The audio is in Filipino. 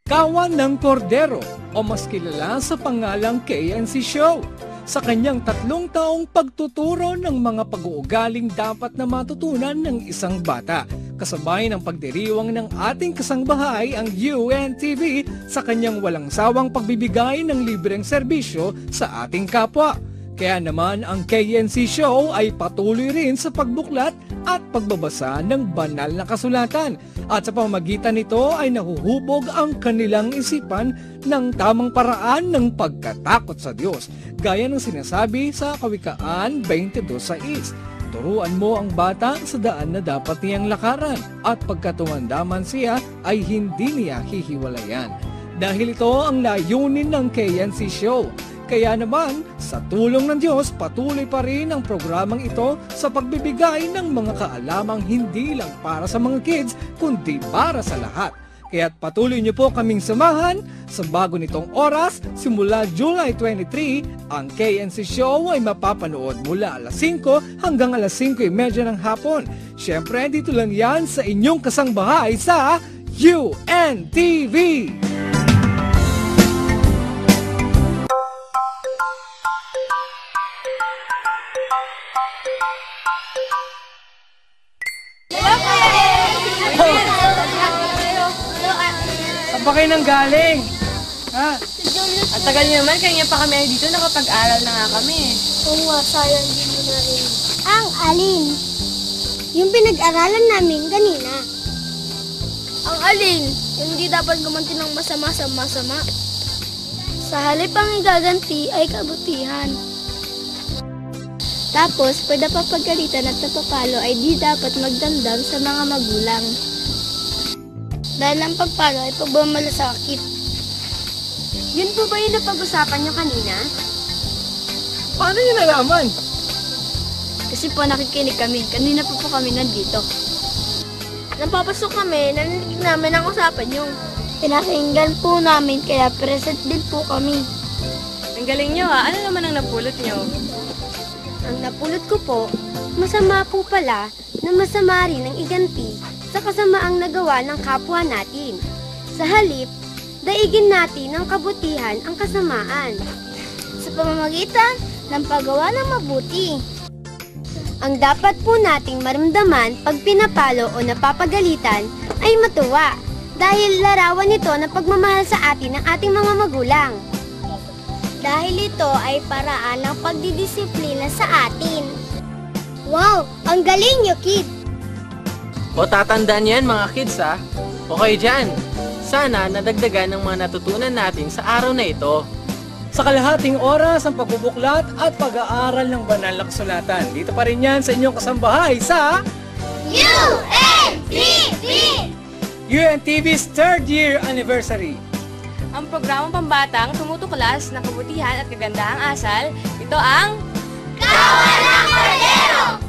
Kawan ng Kordero o mas kilala sa pangalang KNC Show. Sa kanyang 3 taong pagtuturo ng mga pag-uugaling dapat na matutunan ng isang bata. Kasabay ng pagdiriwang ng ating kasangbahay ang UNTV sa kanyang walang sawang pagbibigay ng libreng serbisyo sa ating kapwa. Kaya naman ang KNC Show ay patuloy rin sa pagbuklat at pagbabasa ng banal na kasulatan. At sa pamamagitan nito ay nahuhubog ang kanilang isipan ng tamang paraan ng pagkatakot sa Diyos. Gaya ng sinasabi sa Kawikaan 22:6. Turuan mo ang bata sa daan na dapat niyang lakaran at pagkatumanda siya ay hindi niya hihiwalayan. Dahil ito ang layunin ng KNC Show. Kaya naman, sa tulong ng Diyos, patuloy pa rin ang programang ito sa pagbibigay ng mga kaalamang hindi lang para sa mga kids, kundi para sa lahat. Kaya't patuloy niyo po kaming samahan sa bago nitong oras. Simula July 23, ang KNC Show ay mapapanood mula alas 5 hanggang alas 5:30 ng hapon. Siyempre, dito lang yan sa inyong kasangbahay sa UNTV! Saan ba kayo nang galing? Ha? Ang tagal niyo naman, kanya pa kami dito, nakapag-aral na nga kami. Oo nga, sayang din mo na rin. Ang alin? Yung pinag-aralan namin kanina. Ang alin? Yung hindi dapat gumanti ng masama sa masama. Sa halip ang gaganti ay kabutihan. Tapos, pag napapagalitan at napapalo ay di dapat magdamdam sa mga magulang. Dahil ang pagpalo ay pagmamalasakit. Yun po ba yung napag-usapan niyo kanina? Paano niyo nalaman? Kasi po nakikinig kami. Kanina po kami nandito. Nang papasok kami, narinig namin ang usapan niyo. Pinakinggan po namin kaya present din po kami. Ang galing niyo ha. Ano naman ang napulot niyo? Ang napulot ko po, masama po pala na masama rin ang iganti sa kasamaang nagawa ng kapwa natin. Sa halip, daigin natin ng kabutihan ang kasamaan sa pamamagitan ng paggawa ng mabuti. Ang dapat po nating maramdaman pag pinapalo o napapagalitan ay matuwa dahil larawan nito ng pagmamahal sa atin ng ating mga magulang. Dahil ito ay paraan ng pagdidisiplina sa atin. Wow! Ang galing niyo, kid! O tatandaan yan mga kids ha. Okay dyan. Sana nadagdagan ng mga natutunan natin sa araw na ito. Sa kalahating oras ang pagbubuklat at pag-aaral ng banal na kasulatan. Dito pa rin yan sa inyong kasambahay sa UNTV! UNTV's 3rd year anniversary. Ang programang pambatang tumutuklas ng kabutihan at kagandahang asal, ito ang Kawan ng Kordero!